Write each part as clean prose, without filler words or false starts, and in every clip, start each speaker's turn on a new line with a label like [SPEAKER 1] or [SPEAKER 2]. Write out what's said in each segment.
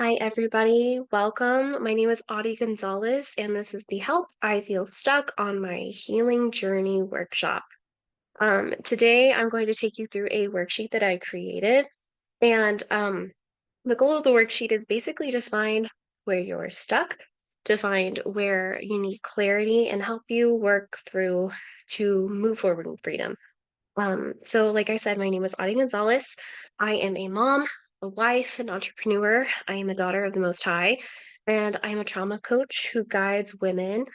[SPEAKER 1] Hi, everybody. Welcome. My name is Audie Gonzalez, and this is the Help I Feel Stuck on My Healing Journey workshop. Today, I'm going to take you through a worksheet that I created. And the goal of the worksheet is basically to find where you're stuck, to find where you need clarity, and help you work through to move forward in freedom. So like I said, my name is Audie Gonzalez. I am a mom, a wife, an entrepreneur. I am a daughter of the Most High, and I am a trauma coach who guides women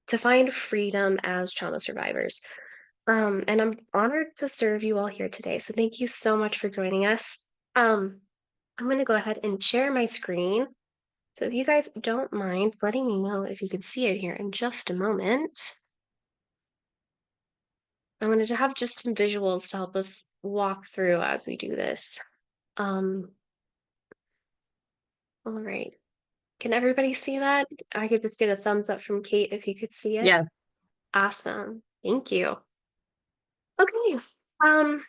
[SPEAKER 1] to find freedom as trauma survivors. And I'm honored to serve you all here today. So thank you so much for joining us. I'm going to go ahead and share my screen. So if you guys don't mind letting me know if you can see it here in just a moment. I wanted to have just some visuals to help us walk through as we do this. Um, all right. Can everybody see that? I could just get a thumbs up from Kate if you could see it.
[SPEAKER 2] Yes.
[SPEAKER 1] Awesome. Thank you. Okay. Um,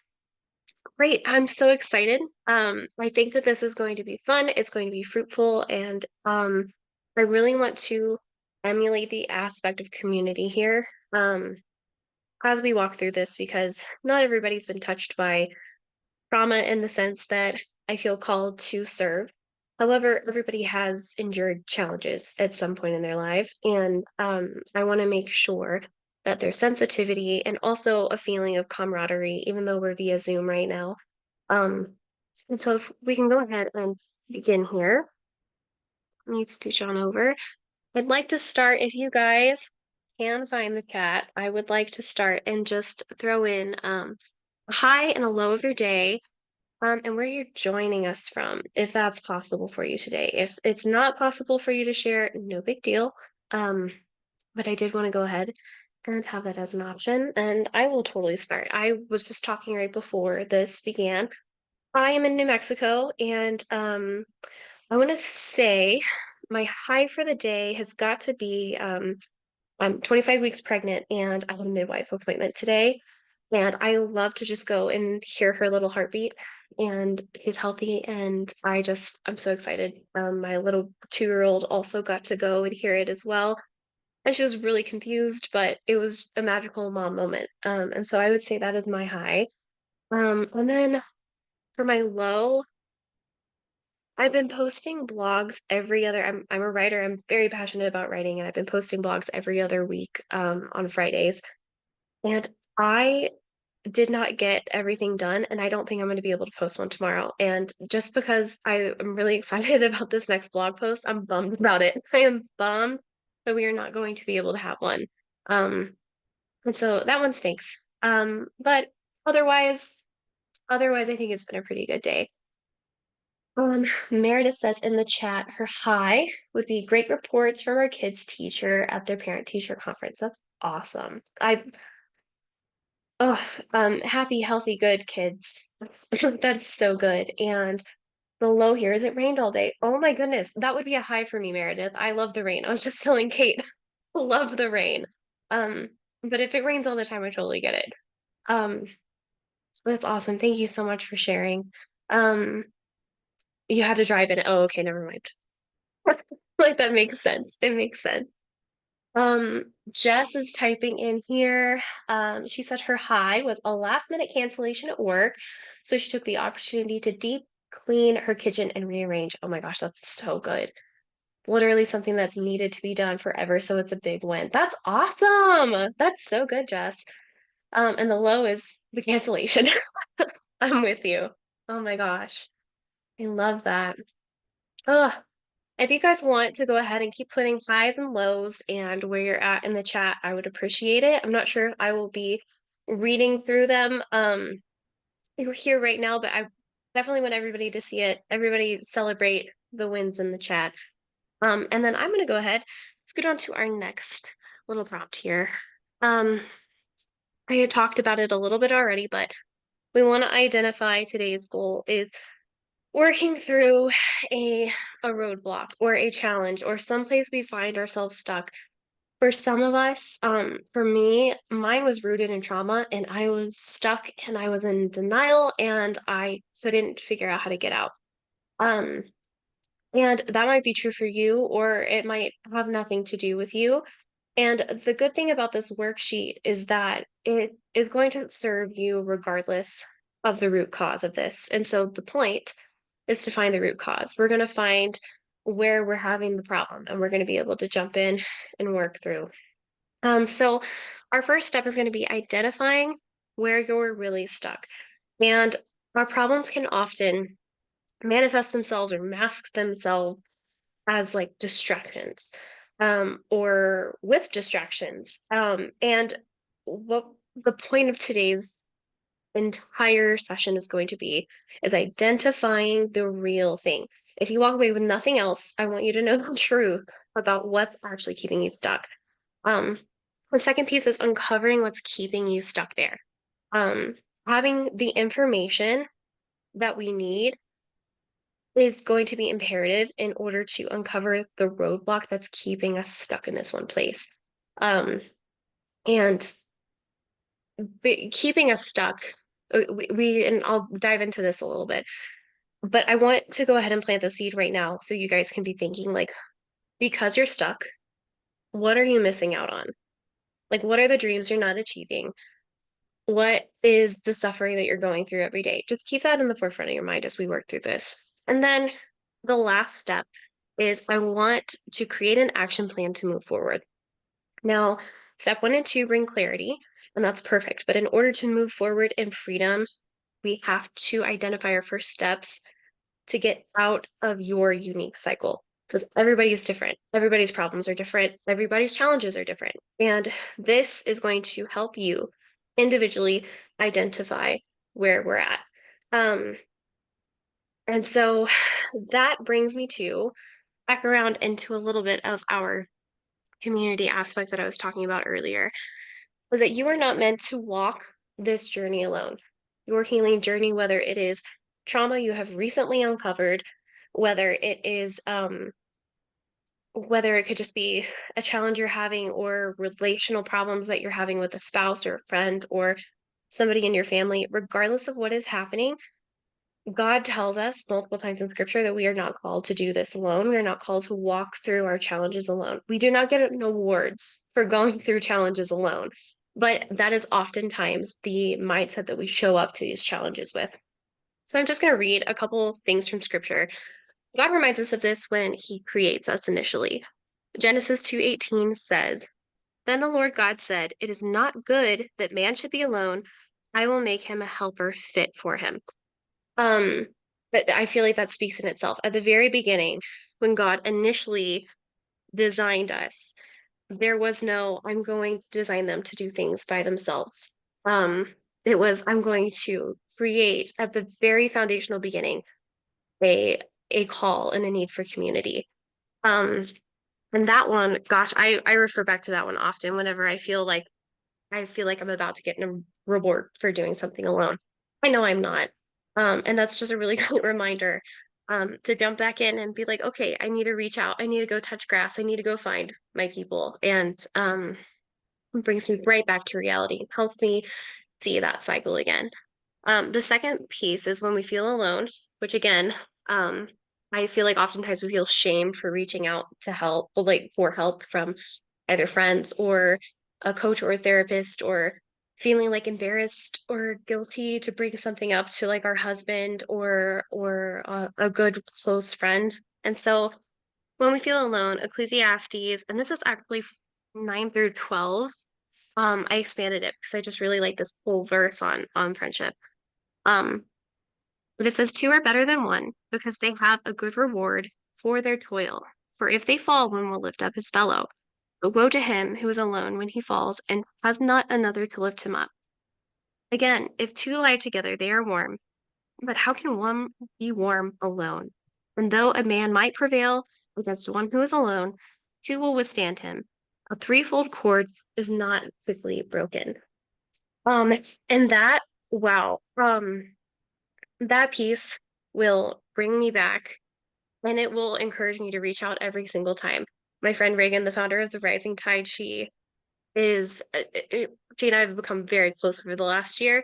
[SPEAKER 1] great. I'm so excited. I think that this is going to be fun. It's going to be fruitful, and I really want to emulate the aspect of community here. As we walk through this, because not everybody's been touched by trauma in the sense that I feel called to serve. However, everybody has endured challenges at some point in their life, and I want to make sure that there's sensitivity and also a feeling of camaraderie, even though we're via Zoom right now. Um, and so, if we can go ahead and begin here, let me scooch on over. I'd like to start, if you guys can find the chat, I would like to start and just throw in a high and a low of your day, and where you're joining us from, if that's possible for you today. If it's not possible for you to share, no big deal. Um, but I did want to go ahead and have that as an option, and I will totally start. I was just talking right before this began. I am in New Mexico, and I want to say my high for the day has got to be I'm 25 weeks pregnant, and I had a midwife appointment today. And I love to just go and hear her little heartbeat. And he's healthy, and I'm so excited. My little 2-year-old also got to go and hear it as well. And she was really confused, but it was a magical mom moment. And so I would say that is my high. And then for my low, I've been posting blogs every other. I'm a writer. I'm very passionate about writing, and I've been posting blogs every other week on Fridays. And I did not get everything done, and I don't think I'm going to be able to post one tomorrow. And just because I am really excited about this next blog post, I'm bummed about it. I am bummed that we are not going to be able to have one. Um, and so that one stinks. But otherwise, otherwise, I think it's been a pretty good day. Meredith says in the chat, her high would be great reports from our kids' teacher at their parent-teacher conference. That's awesome. Oh, happy, healthy, good kids. That's so good. And the low here is it rained all day. Oh my goodness, that would be a high for me, Meredith. I love the rain. I was just telling Kate, love the rain. Um, but if it rains all the time, I totally get it. Um, that's awesome. Thank you so much for sharing. Um, you had to drive in. Oh, okay, never mind. Like that makes sense. It makes sense. Jess is typing in here. She said her high was a last minute cancellation at work, so she took the opportunity to deep clean her kitchen and rearrange. Oh my gosh, that's so good. Literally something that's needed to be done forever, so it's a big win. That's awesome. That's so good, Jess. And the low is the cancellation. I'm with you. Oh my gosh. I love that. Ugh. If you guys want to go ahead and keep putting highs and lows and where you're at in the chat, I would appreciate it. I'm not sure if I will be reading through them you're here right now, but I definitely want everybody to see it. Everybody celebrate the wins in the chat. And then I'm gonna go ahead. Let's get on to our next little prompt here. Um, I had talked about it a little bit already, but we want to identify today's goal is working through a a roadblock or a challenge or someplace we find ourselves stuck. For some of us, for me, mine was rooted in trauma, and I was stuck and I was in denial and I couldn't figure out how to get out. Um, And that might be true for you, or it might have nothing to do with you. And the good thing about this worksheet is that it is going to serve you regardless of the root cause of this. And so the point is to find the root cause. We're going to find where we're having the problem, and we're going to be able to jump in and work through. So our first step is going to be identifying where you're really stuck. And our problems can often manifest themselves or mask themselves as like distractions, or with distractions. And what the point of today's entire session is going to be is identifying the real thing. If you walk away with nothing else, I want you to know the truth about what's actually keeping you stuck. Um, the second piece is uncovering what's keeping you stuck there. Um, Having the information that we need is going to be imperative in order to uncover the roadblock that's keeping us stuck in this one place. Um, and keeping us stuck, and I'll dive into this a little bit, but I want to go ahead and plant the seed right now so you guys can be thinking like, because you're stuck, what are you missing out on? Like, what are the dreams you're not achieving? What is the suffering that you're going through every day? Just keep that in the forefront of your mind as we work through this. And then the last step is I want to create an action plan to move forward. Now, step 1 and 2 bring clarity, and that's perfect. But in order to move forward in freedom, we have to identify our first steps to get out of your unique cycle because everybody is different. Everybody's problems are different. Everybody's challenges are different. And this is going to help you individually identify where we're at. Um, and so that brings me to back around into a little bit of our community aspect that I was talking about earlier, was that you are not meant to walk this journey alone. Your healing journey, whether it is trauma you have recently uncovered, whether it is whether it could just be a challenge you're having or relational problems that you're having with a spouse or a friend or somebody in your family, regardless of what is happening, God tells us multiple times in scripture that we are not called to do this alone. We are not called to walk through our challenges alone. We do not get an awards for going through challenges alone, but that is oftentimes the mindset that we show up to these challenges with. So I'm just going to read a couple things from scripture. God reminds us of this when he creates us initially. Genesis 2:18 says, "Then the Lord God said, 'It is not good that man should be alone. I will make him a helper fit for him.'" Um, but I feel like that speaks in itself. At the very beginning, when God initially designed us, there was no, I'm going to design them to do things by themselves. It was, I'm going to create at the very foundational beginning a a call and a need for community. Um, and that one, gosh, I refer back to that one often whenever I feel like I'm about to get a reward for doing something alone. I know I'm not. And that's just a really great reminder to jump back in and be like, okay, I need to reach out. I need to go touch grass. I need to go find my people. And it brings me right back to reality. It helps me see that cycle again. The second piece is when we feel alone, which again, um, I feel like oftentimes we feel shamed for reaching out to help, like for help from either friends or a coach or a therapist, or feeling like embarrassed or guilty to bring something up to like our husband or a good close friend. And so when we feel alone, Ecclesiastes, and this is actually 9 through 12. I expanded it because I just really like this whole verse on friendship. Um, but it says two are better than one because they have a good reward for their toil. For if they fall, one will lift up his fellow. But woe to him who is alone when he falls and has not another to lift him up. Again, if two lie together, they are warm. But how can one be warm alone? And though a man might prevail against one who is alone, two will withstand him. A threefold cord is not quickly broken. Um, and that, wow, that piece will bring me back and it will encourage me to reach out every single time. My friend Reagan, the founder of the Rising Tide, she is, she and I have become very close over the last year.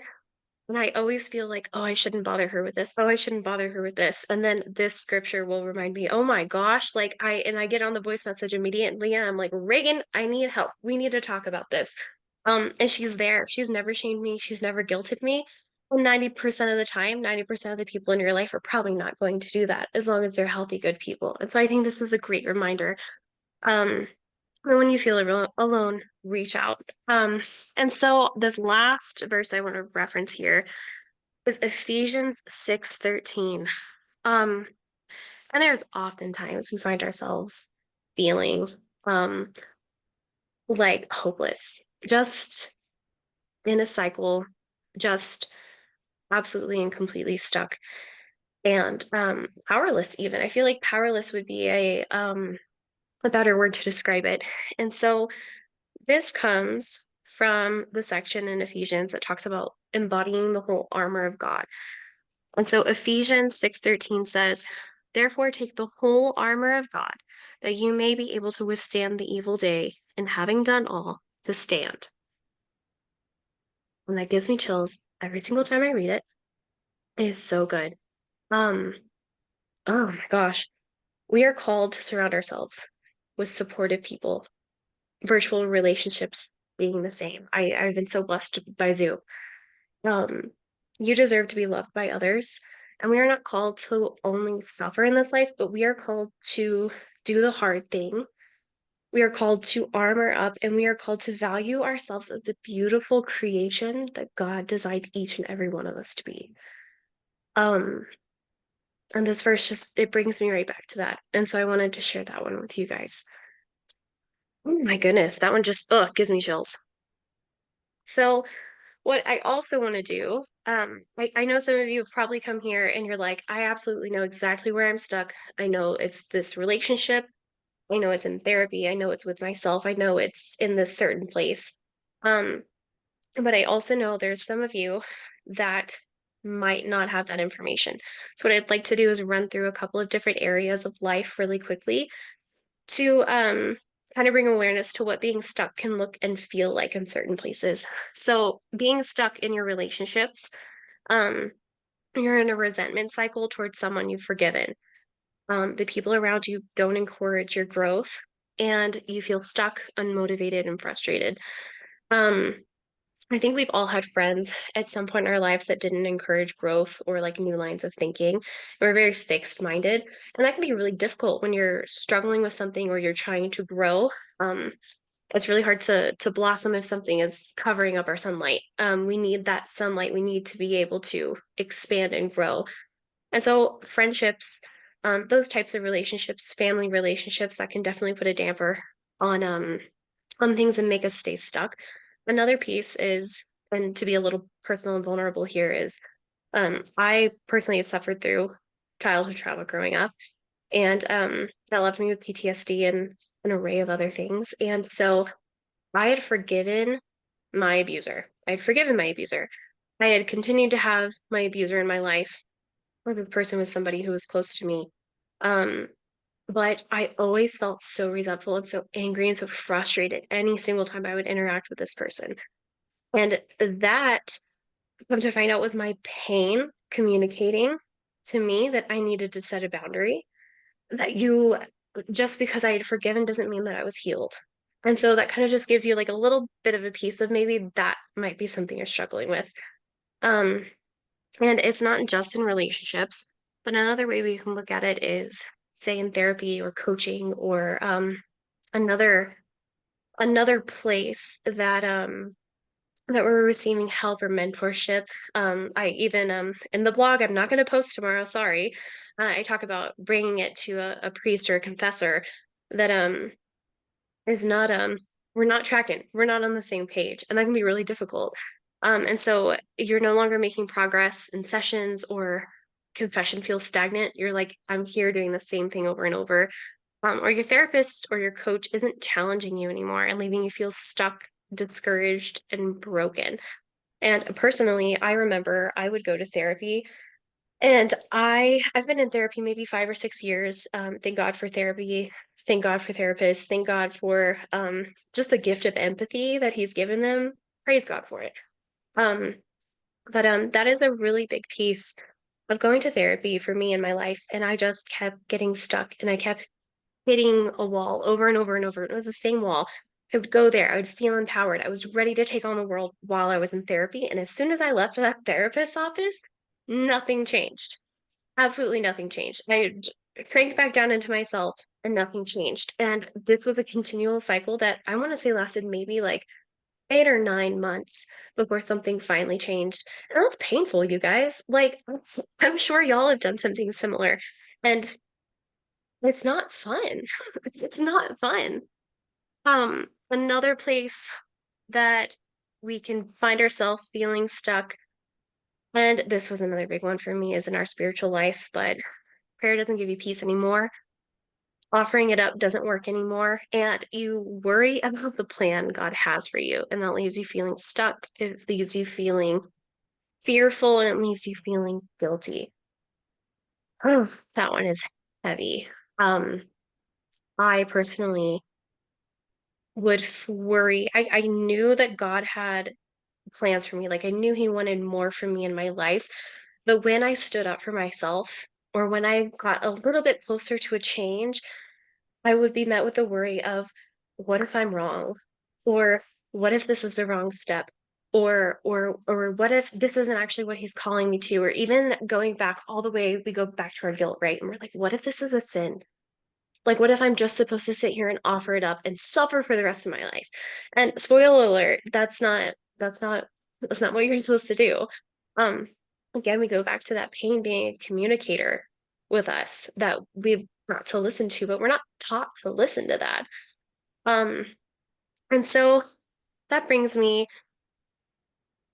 [SPEAKER 1] And I always feel like, oh, I shouldn't bother her with this. Oh, I shouldn't bother her with this. And then this scripture will remind me, oh my gosh, like I get on the voice message immediately and I'm like, Reagan, I need help. We need to talk about this. And she's there. She's never shamed me. She's never guilted me. And 90% of the time, 90% of the people in your life are probably not going to do that as long as they're healthy, good people. And so I think this is a great reminder. Um, when you feel alone, reach out. And so this last verse I want to reference here is Ephesians 6:13. Um, and there's oftentimes we find ourselves feeling um like hopeless, just in a cycle, just absolutely and completely stuck and powerless even. I feel like powerless would be a better word to describe it. And so this comes from the section in Ephesians that talks about embodying the whole armor of God. And so Ephesians 6:13 says, "Therefore take the whole armor of God, that you may be able to withstand the evil day, and having done all, to stand." And that gives me chills every single time I read it. It is so good. Um, oh my gosh. We are called to surround ourselves with supportive people, virtual relationships being the same. I've been so blessed by Zoom. Um, you deserve to be loved by others. And we are not called to only suffer in this life, but we are called to do the hard thing. We are called to armor up and we are called to value ourselves as the beautiful creation that God designed each and every one of us to be. Um, and this verse just it brings me right back to that. And so I wanted to share that one with you guys. Oh my goodness, that one just gives me chills. So what I also want to do, I know some of you have probably come here and you're like, I absolutely know exactly where I'm stuck. I know it's this relationship. I know it's in therapy. I know it's with myself. I know it's in this certain place. Um, but I also know there's some of you that might not have that information. So what I'd like to do is run through a couple of different areas of life really quickly to kind of bring awareness to what being stuck can look and feel like in certain places. So being stuck in your relationships, um, you're in a resentment cycle towards someone you've forgiven. The people around you don't encourage your growth, and you feel stuck, unmotivated, and frustrated. Um, I think we've all had friends at some point in our lives that didn't encourage growth or like new lines of thinking. And we're very fixed minded. And that can be really difficult when you're struggling with something or you're trying to grow. Um, it's really hard to blossom if something is covering up our sunlight. We need that sunlight. We need to be able to expand and grow. And so friendships, those types of relationships, family relationships, that can definitely put a damper on things and make us stay stuck. Another piece is, and to be a little personal and vulnerable here is, I personally have suffered through childhood trauma growing up, and that left me with PTSD and an array of other things. And so I had forgiven my abuser. I had forgiven my abuser. I had continued to have my abuser in my life, or the person was somebody who was close to me. Um, but I always felt so resentful and so angry and so frustrated any single time I would interact with this person. And that, come to find out, was my pain communicating to me that I needed to set a boundary, that you, just because I had forgiven doesn't mean that I was healed. And so that kind of just gives you like a little bit of a piece of maybe that might be something you're struggling with. Um, and it's not just in relationships, but another way we can look at it is, say, in therapy or coaching or another another place that we're receiving help or mentorship. I even in the blog I'm not going to post tomorrow. Sorry, I talk about bringing it to a priest or a confessor that is not we're not tracking, we're not on the same page, and that can be really difficult. And so you're no longer making progress in sessions, or confession feels stagnant. You're like, I'm here doing the same thing over and over. Or your therapist or your coach isn't challenging you anymore and leaving you feel stuck, discouraged, and broken. And personally, I remember I would go to therapy, and I've been in therapy maybe 5 or 6 years. Thank God for therapy. Thank God for therapists. Thank God for just the gift of empathy that He's given them. Praise God for it. Um, But that is a really big piece of going to therapy for me in my life, and I just kept getting stuck, and I kept hitting a wall over and over and over. It was the same wall. I would go there. I would feel empowered. I was ready to take on the world while I was in therapy. And as soon as I left that therapist's office, nothing changed. Absolutely nothing changed. Shrank back down into myself and nothing changed. And this was a continual cycle that I want to say lasted maybe like 8 or 9 months before something finally changed. And that's painful, you guys. Like, I'm sure y'all have done something similar. And it's not fun. It's not fun. Another place that we can find ourselves feeling stuck, and this was another big one for me, is in our spiritual life, but prayer doesn't give you peace anymore. Offering it up doesn't work anymore, and you worry about the plan God has for you, and that leaves you feeling stuck. It leaves you feeling fearful, and it leaves you feeling guilty. Oh, that one is heavy. Um, I personally would worry. I knew that God had plans for me. Like I knew he wanted more from me in my life. But when I stood up for myself, or when I got a little bit closer to a change, I would be met with the worry of what if I'm wrong? Or what if this is the wrong step? Or what if this isn't actually what he's calling me to? Or even going back all the way, we go back to our guilt, right? And we're like, what if this is a sin? Like, what if I'm just supposed to sit here and offer it up and suffer for the rest of my life? And spoiler alert, that's not what you're supposed to do. Um, Again, we go back to that pain being a communicator with us that we've got to listen to, but we're not taught to listen to that. Um, and so that brings me,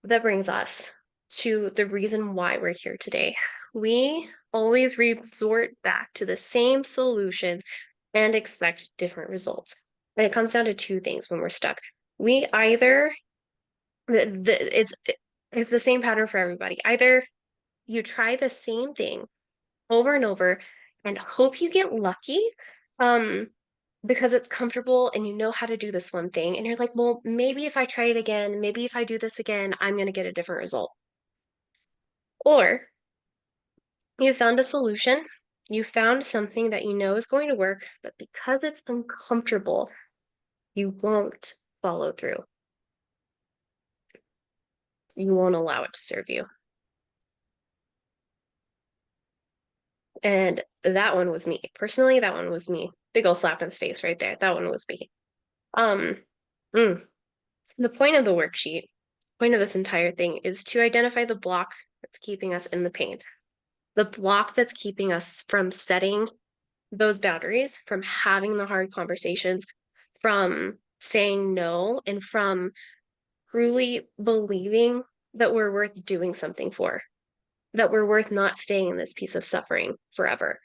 [SPEAKER 1] that brings us to the reason why we're here today. We always resort back to the same solutions and expect different results. And it comes down to two things when we're stuck. We either it's the same pattern for everybody. Either you try the same thing over and over and hope you get lucky, um, because it's comfortable and you know how to do this one thing, and you're like, well, maybe if I try it again, maybe if I do this again, I'm going to get a different result. Or you found a solution, you found something that you know is going to work, but because it's uncomfortable, you won't follow through. You won't allow it to serve you. And that one was me. Personally, that one was me. Big ol' slap in the face right there. That one was me. Um, mm. The point of the worksheet, point of this entire thing is to identify the block that's keeping us in the pain, the block that's keeping us from setting those boundaries, from having the hard conversations, from saying no, and from truly believing that we're worth doing something for, that we're worth not staying in this piece of suffering forever.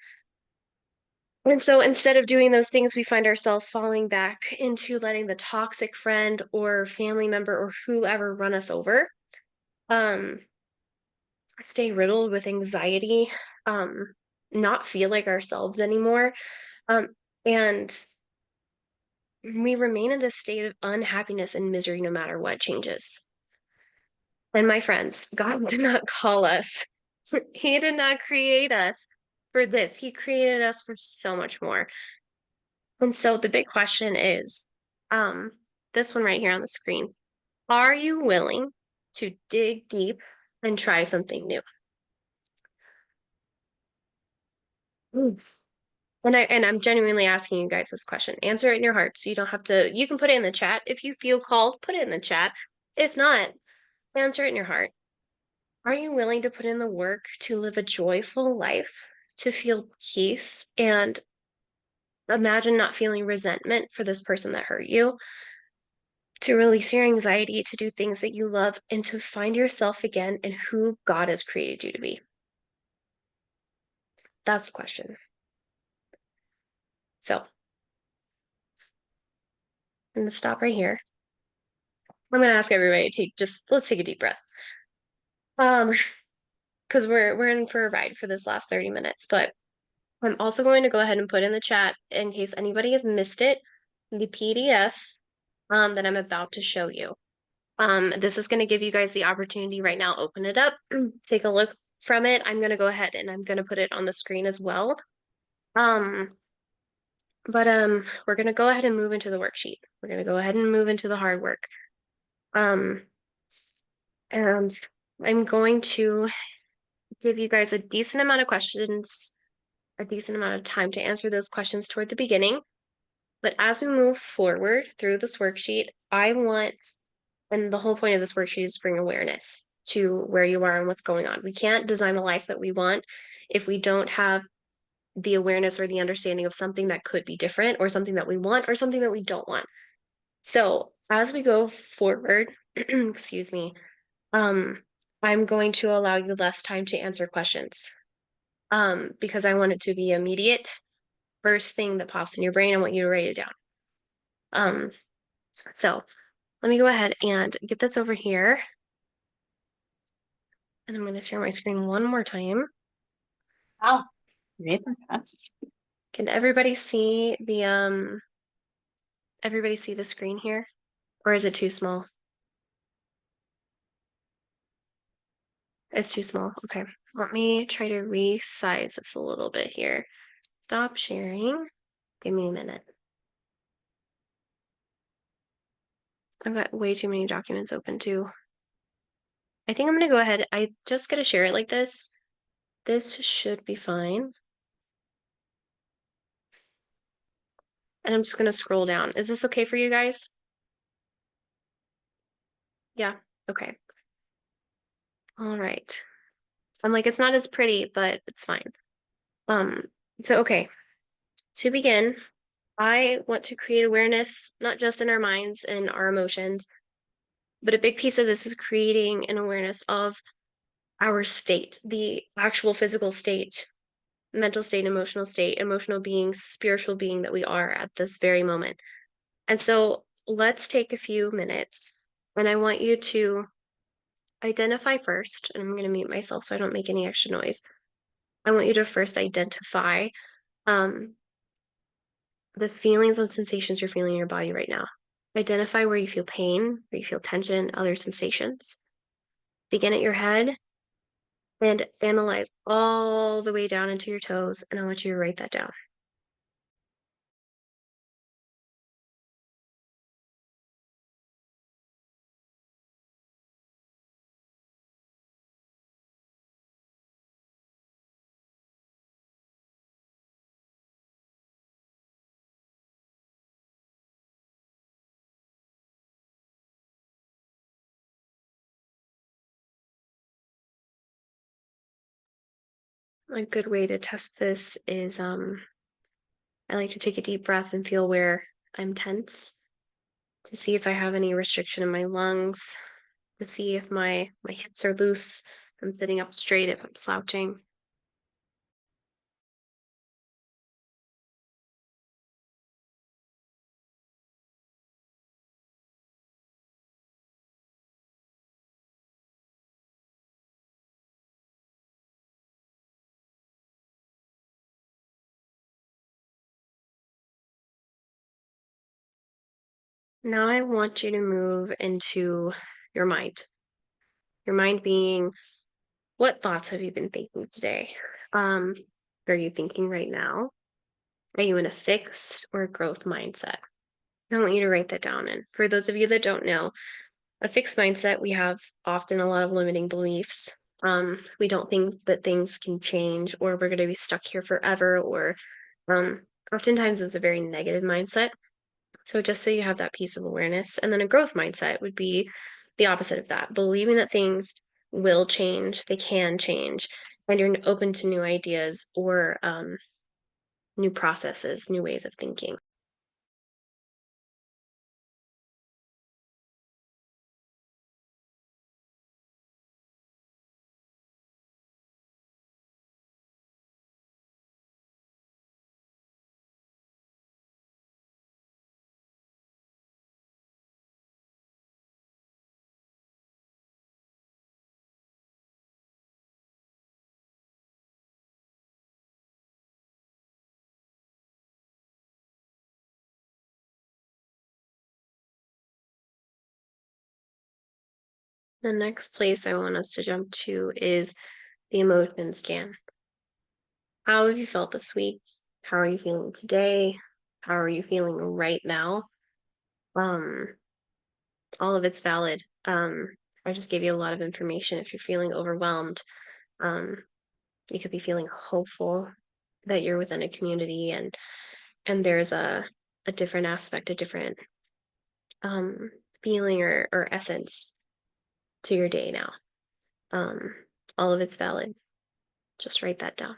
[SPEAKER 1] And so instead of doing those things, we find ourselves falling back into letting the toxic friend or family member or whoever run us over, um, stay riddled with anxiety, um, not feel like ourselves anymore. Um, and we remain in this state of unhappiness and misery no matter what changes. And my friends, God did not call us. He did not create us for this. He created us for so much more. And so the big question is, um, this one right here on the screen. Are you willing to dig deep and try something new? Mm. And I'm genuinely asking you guys this question. Answer it in your heart so you don't have to, you can put it in the chat. If you feel called, put it in the chat. If not, answer it in your heart. Are you willing to put in the work to live a joyful life, to feel peace, and imagine not feeling resentment for this person that hurt you, to release your anxiety, to do things that you love, and to find yourself again in who God has created you to be? That's the question. So I'm going to stop right here. I'm going to ask everybody to let's take a deep breath. Because we're in for a ride for this last 30 minutes, but I'm also going to go ahead and put in the chat in case anybody has missed it, the PDF that I'm about to show you. This is going to give you guys the opportunity right now. Open it up, take a look from it. I'm going to go ahead and I'm going to put it on the screen as well. Um, but we're going to go ahead and move into the worksheet. We're going to go ahead and move into the hard work. Um, and I'm going to give you guys a decent amount of questions, a decent amount of time to answer those questions toward the beginning. But as we move forward through this worksheet, and the whole point of this worksheet is bring awareness to where you are and what's going on. We can't design a life that we want if we don't have the awareness or the understanding of something that could be different or something that we want or something that we don't want. So as we go forward, excuse me, um, I'm going to allow you less time to answer questions. Because I want it to be immediate. First thing that pops in your brain, I want you to write it down. Um, so let me go ahead and get this over here. And I'm going to share my screen one more time.
[SPEAKER 2] Wow, great.
[SPEAKER 1] Can everybody see the screen here? Or is it too small? It's too small. Okay. Let me try to resize this a little bit here. Stop sharing. Give me a minute. I've got way too many documents open too. I think I'm gonna go ahead. I just gotta share it like this. This should be fine. And I'm just gonna scroll down. Is this okay for you guys? Yeah, okay. All right. I'm like, it's not as pretty, but it's fine. Um, so okay, to begin, I want to create awareness, not just in our minds and our emotions, but a big piece of this is creating an awareness of our state, the actual physical state, mental state, emotional being, spiritual being that we are at this very moment. And so let's take a few minutes and I want you to identify first, and I'm going to mute myself so I don't make any extra noise. I want you to first identify um, the feelings and sensations you're feeling in your body right now. Identify where you feel pain, where you feel tension, other sensations. Begin at your head and analyze all the way down into your toes. And I want you to write that down. A good way to test this is I like to take a deep breath and feel where I'm tense to see if I have any restriction in my lungs, to see if my hips are loose, if I'm sitting up straight, if I'm slouching. Now I want you to move into your mind. Your mind being, what thoughts have you been thinking today? Um, what are you thinking right now? Are you in a fixed or growth mindset? I want you to write that down. And for those of you that don't know, a fixed mindset, we have often a lot of limiting beliefs. We don't think that things can change or we're going to be stuck here forever, or um, oftentimes it's a very negative mindset. So just so you have that piece of awareness. And then a growth mindset would be the opposite of that, believing that things will change, they can change, and you're open to new ideas or new processes, new ways of thinking. The next place I want us to jump to is the emotion scan. How have you felt this week? How are you feeling today? How are you feeling right now? Um, all of it's valid. I just gave you a lot of information. If you're feeling overwhelmed, um, you could be feeling hopeful that you're within a community and there's a different aspect, a different um feeling or essence to your day now. Um, all of it's valid. Just write that down.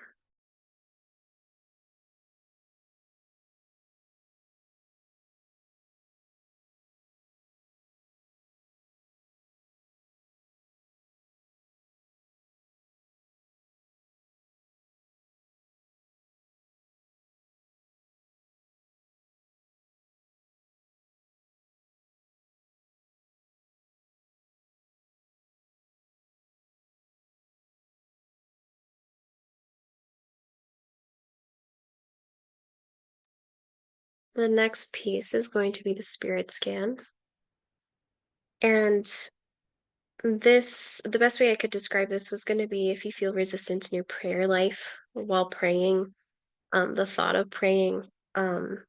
[SPEAKER 1] The next piece is going to be the spirit scan. And the best way I could describe this was going to be if you feel resistance in your prayer life while praying, the thought of praying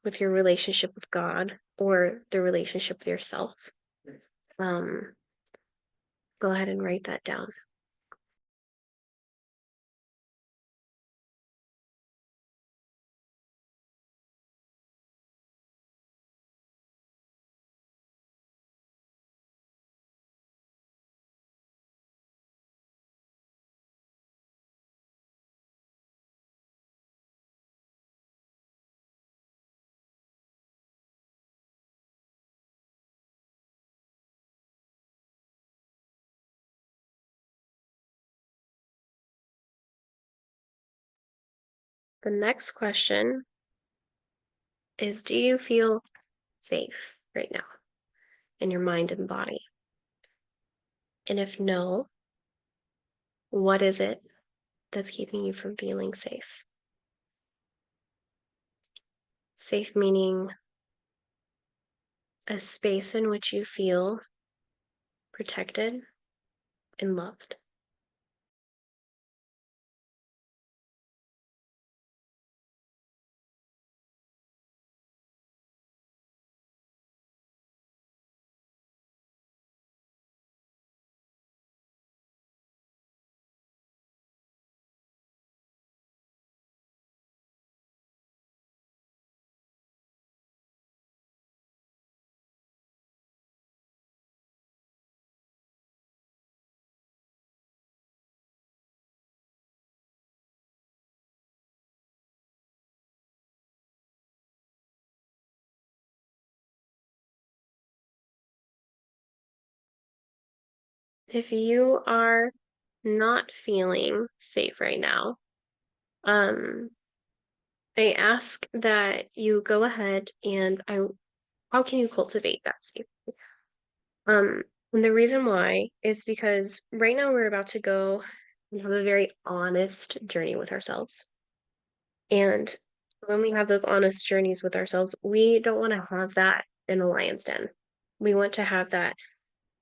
[SPEAKER 1] with your relationship with God or the relationship with yourself. Um, go ahead and write that down. The next question is, do you feel safe right now in your mind and body? And if no, what is it that's keeping you from feeling safe? Safe meaning a space in which you feel protected and loved. If you are not feeling safe right now, um, I ask that you go ahead and how can you cultivate that safety? Um, and the reason why is because right now we're about to go and have a very honest journey with ourselves. And when we have those honest journeys with ourselves, we don't want to have that in a lion's den. We want to have that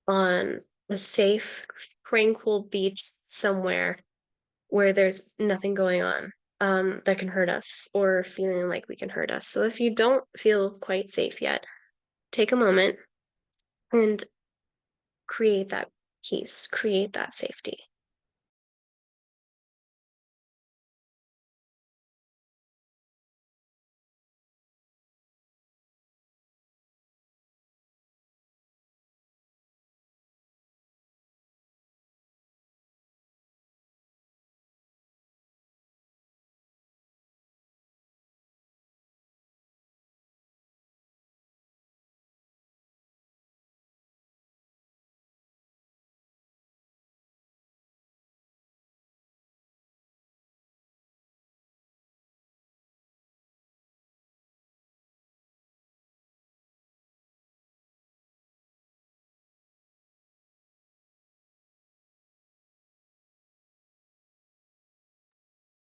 [SPEAKER 1] on a safe, tranquil beach somewhere where there's nothing going on that can hurt us or feeling like we can hurt us. So if you don't feel quite safe yet, take a moment and create that peace, create that safety.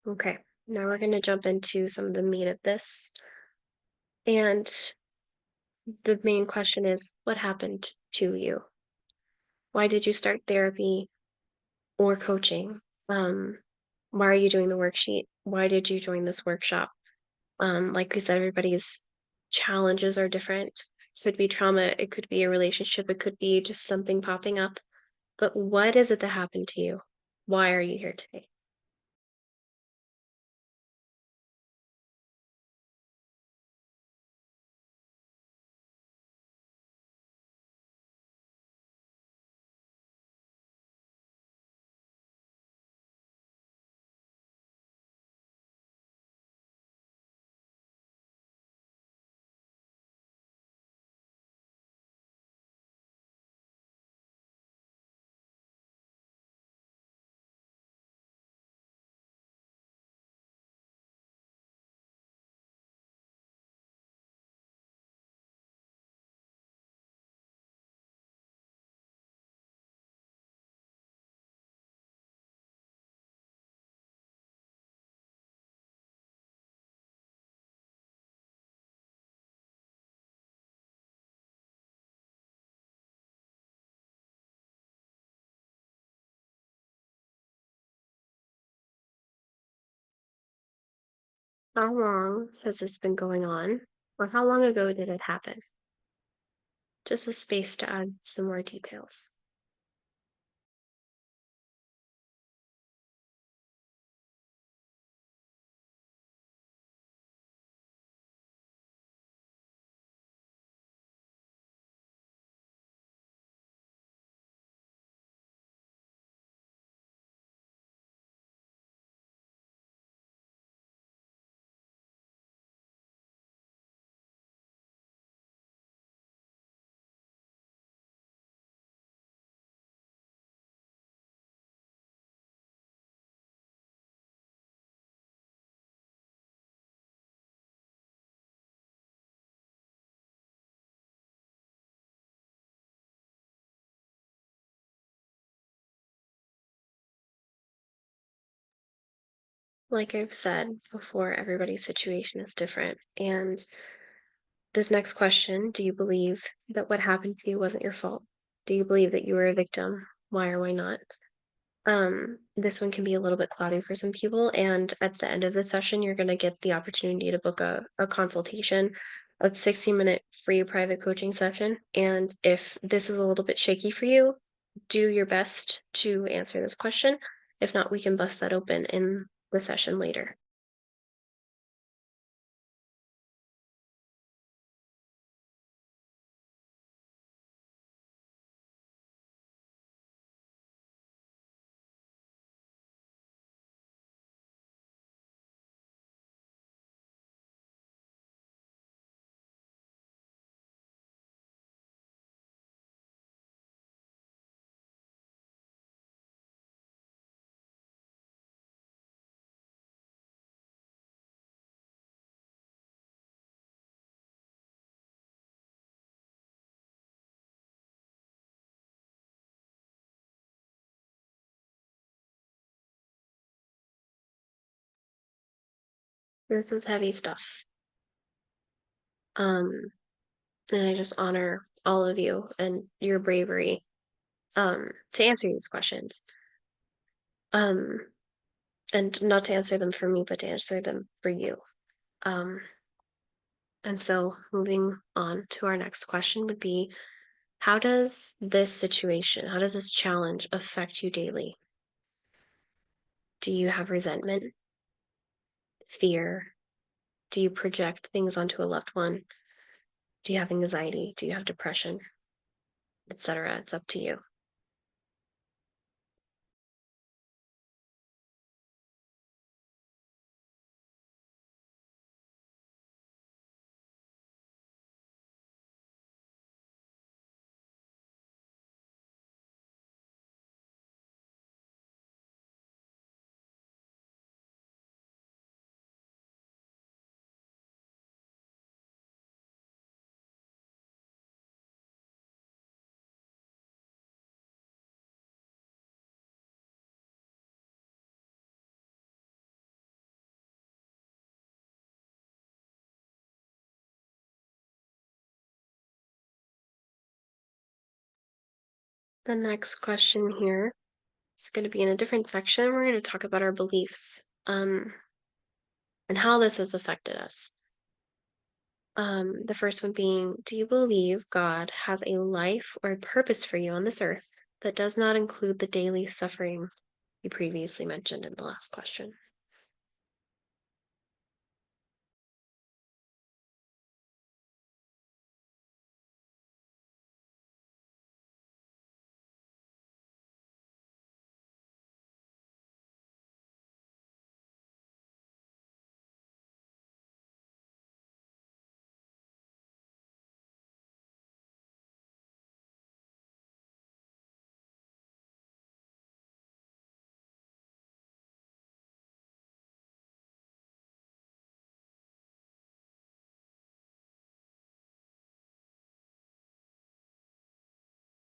[SPEAKER 1] Okay, now we're going to jump into some of the meat of this. And the main question is, what happened to you? Why did you start therapy or coaching? Um, why are you doing the worksheet? Why did you join this workshop? Like we said, everybody's challenges are different. It could be trauma, it could be a relationship, it could be just something popping up. But what is it that happened to you? Why are you here today? How long has this been going on? Or how long ago did it happen? Just a space to add some more details. Like I've said before, everybody's situation is different. And this next question, do you believe that what happened to you wasn't your fault? Do you believe that you were a victim? Why or why not? This one can be a little bit cloudy for some people. And at the end of the session, you're going to get the opportunity to book a consultation, a 60-minute free private coaching session. And if this is a little bit shaky for you, do your best to answer this question. If not, we can bust that open in the session later. This is heavy stuff. Um, and I just honor all of you and your bravery to answer these questions. Um, and not to answer them for me, but to answer them for you. Um, and so moving on to our next question would be, how does this situation, how does this challenge affect you daily? Do you have resentment, fear? Do you project things onto a loved one? Do you have anxiety? Do you have depression, etc.? It's up to you. The next question here is going to be in a different section. We're going to talk about our beliefs, and how this has affected us. The first one being, do you believe God has a life or a purpose for you on this earth that does not include the daily suffering you previously mentioned in the last question?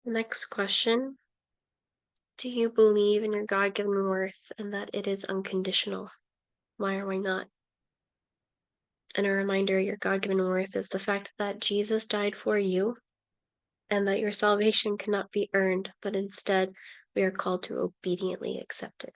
[SPEAKER 1] Next question. Do you believe in your God given worth and that it is unconditional? Why or why not? And a reminder, your God given worth is the fact that Jesus died for you and that your salvation cannot be earned, but instead we are called to obediently accept it.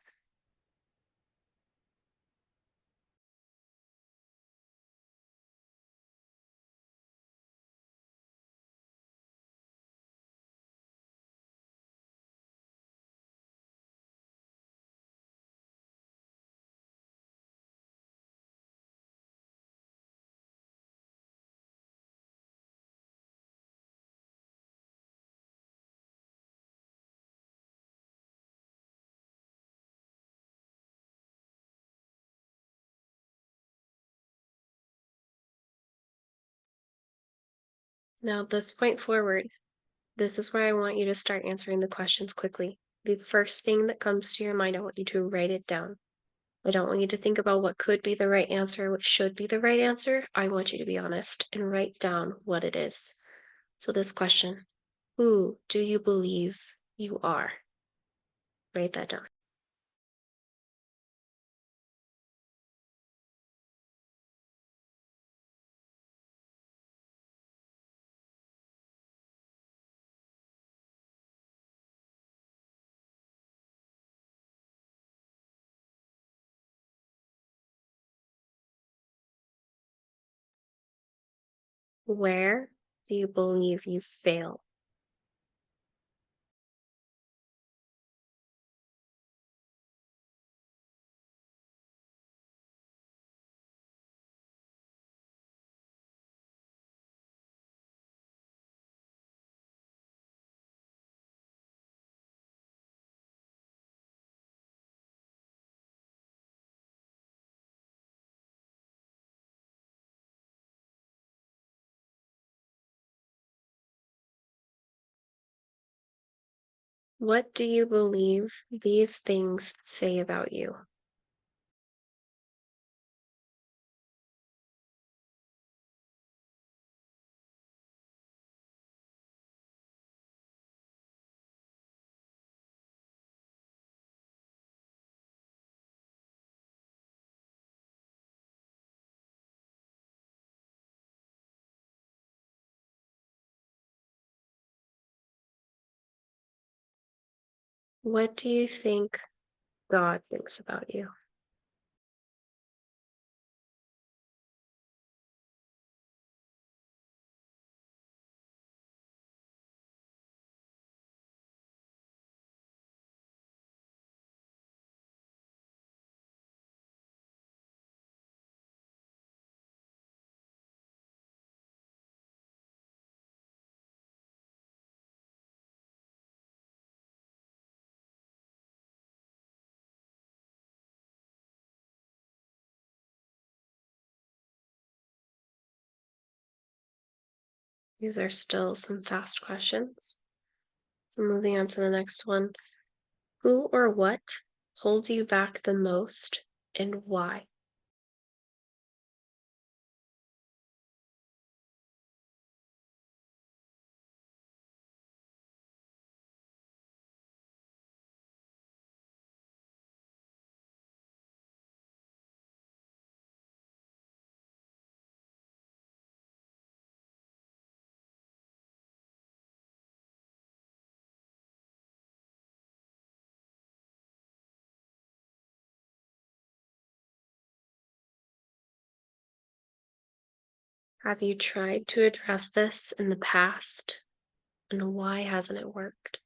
[SPEAKER 1] Now, this point forward, this is where I want you to start answering the questions quickly. The first thing that comes to your mind, I want you to write it down. I don't want you to think about what could be the right answer, what should be the right answer. I want you to be honest and write down what it is. So, this question, who do you believe you are? Write that down. Where do you believe you fail? What do you believe these things say about you? What do you think God thinks about you? These are still some fast questions. So, moving on to the next one. Who or what holds you back the most and why? Have you tried to address this in the past? And why hasn't it worked?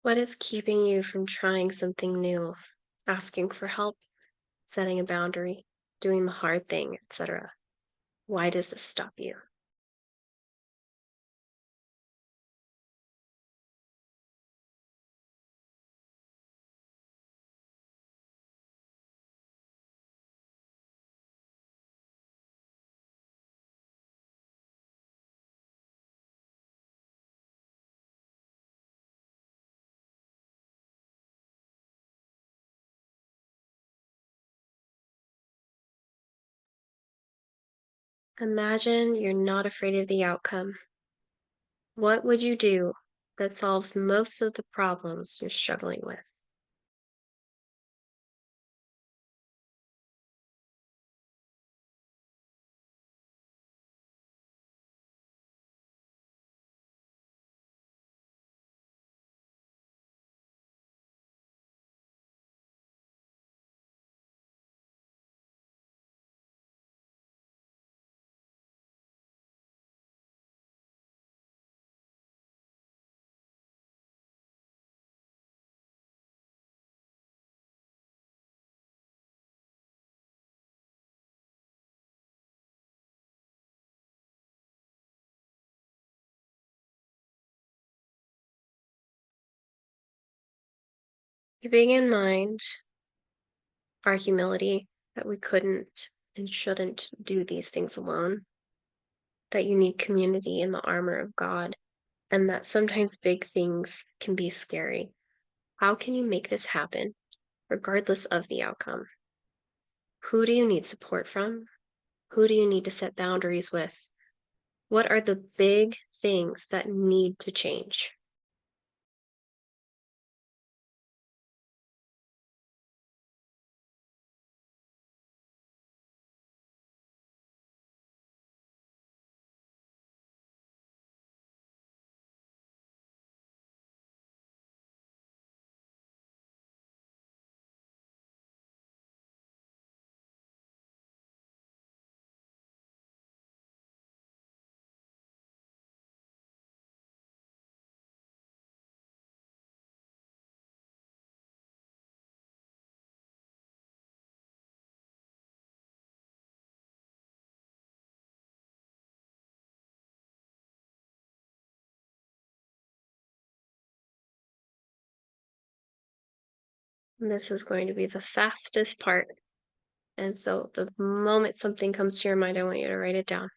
[SPEAKER 1] What is keeping you from trying something new, asking for help, setting a boundary, doing the hard thing, etc.? Why does this stop you? Imagine you're not afraid of the outcome. What would you do that solves most of the problems you're struggling with? Keeping in mind our humility that we couldn't and shouldn't do these things alone, that you need community in the armor of God, and that sometimes big things can be scary. How can you make this happen, regardless of the outcome? Who do you need support from? Who do you need to set boundaries with? What are the big things that need to change? And this is going to be the fastest part. And so the moment something comes to your mind, I want you to write it down.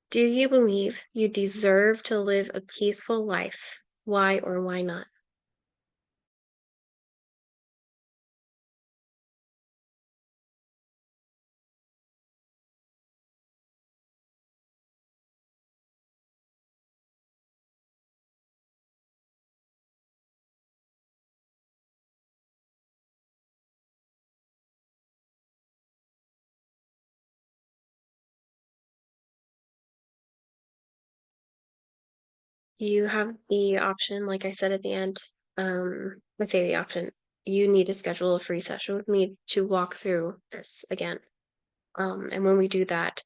[SPEAKER 1] Do you believe you deserve to live a peaceful life? Why or why not? You have the option, like I said at the end, I say the option, you need to schedule a free session with me to walk through this again. And when we do that,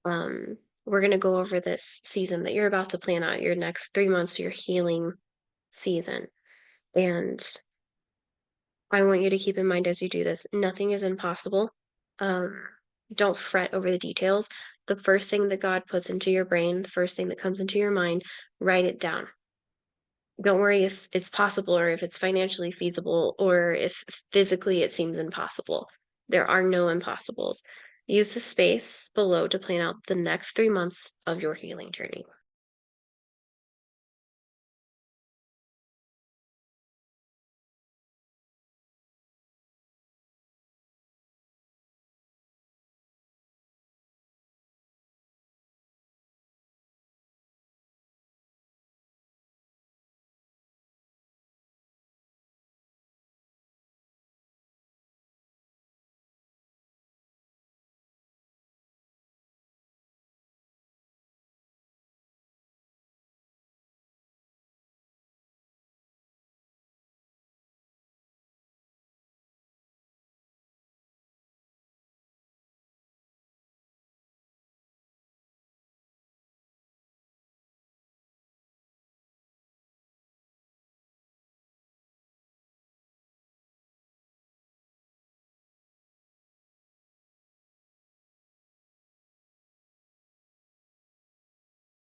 [SPEAKER 1] um, we're going to go over this season that you're about to plan out, your next 3 months, your healing season. And I want you to keep in mind as you do this, nothing is impossible. Um, don't fret over the details. The first thing that God puts into your brain, the first thing that comes into your mind, write it down. Don't worry if it's possible or if it's financially feasible or if physically it seems impossible. There are no impossibles. Use the space below to plan out the next 3 months of your healing journey.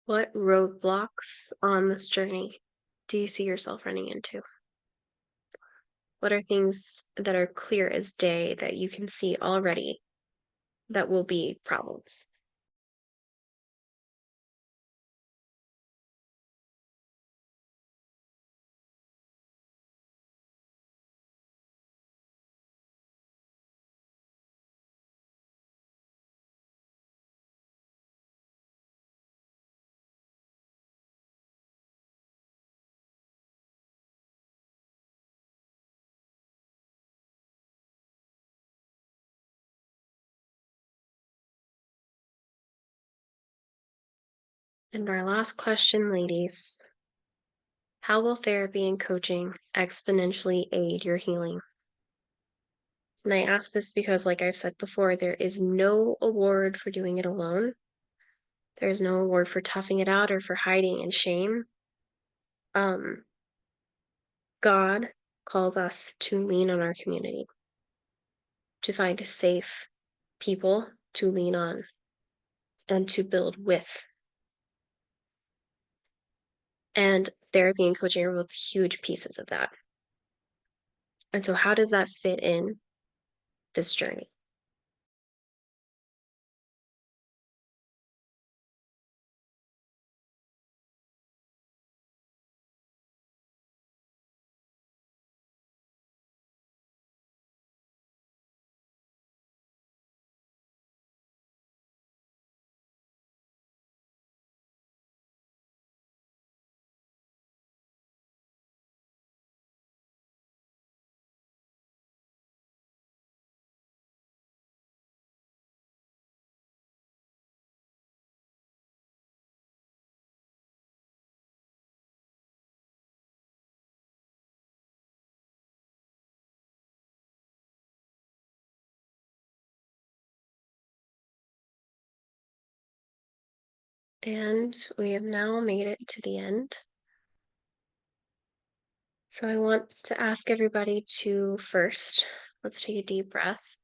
[SPEAKER 1] What roadblocks on this journey do you see yourself running into? What are things that are clear as day that you can see already that will be problems? And our last question, ladies, how will therapy and coaching exponentially aid your healing? And I ask this because, like I've said before, there is no award for doing it alone. There's no award for toughing it out or for hiding in shame. Um, God calls us to lean on our community, to find safe people to lean on and to build with. And therapy and coaching are both huge pieces of that. And so, how does that fit in this journey? And we have now made it to the end. So, I want to ask everybody to first, let's take a deep breath.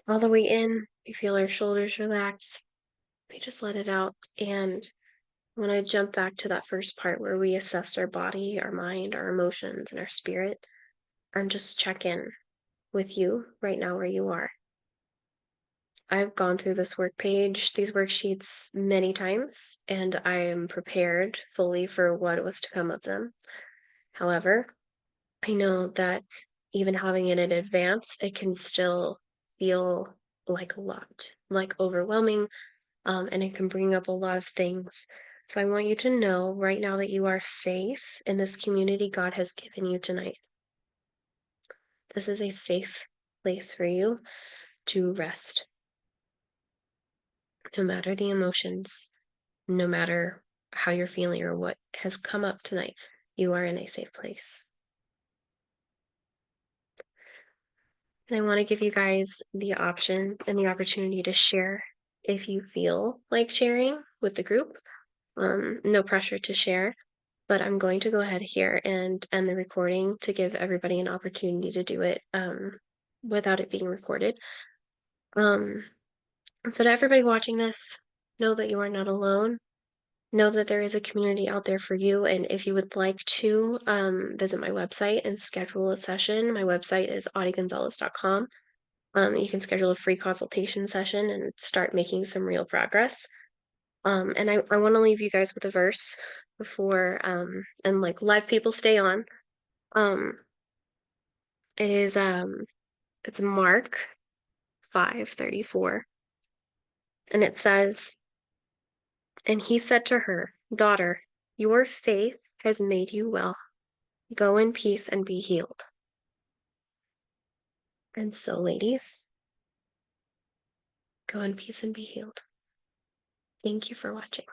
[SPEAKER 1] All the way in, we feel our shoulders relax. We just let it out. And when I jump back to that first part where we assess our body, our mind, our emotions, and our spirit, and just check in with you right now where you are. I've gone through this work page, these worksheets many times, and I am prepared fully for what was to come of them. However, I know that even having it in advance, it can still feel like a lot, like overwhelming, and it can bring up a lot of things. So I want you to know right now that you are safe in this community God has given you tonight. This is a safe place for you to rest, no matter the emotions, no matter how you're feeling or what has come up tonight. You are in a safe place. And I want to give you guys the option and the opportunity to share if you feel like sharing with the group. No pressure to share, but I'm going to go ahead here and end the recording to give everybody an opportunity to do it without it being recorded. Um, so to everybody watching this, know that you are not alone. Know that there is a community out there for you. And if you would like to visit my website and schedule a session, my website is audiegonzalez.com. You can schedule a free consultation session and start making some real progress. And I want to leave you guys with a verse before and like let people stay on. Um, it is it's Mark 5:34, and it says, "And he said to her, 'Daughter, your faith has made you well. Go in peace and be healed.'" And so, ladies, go in peace and be healed. Thank you for watching.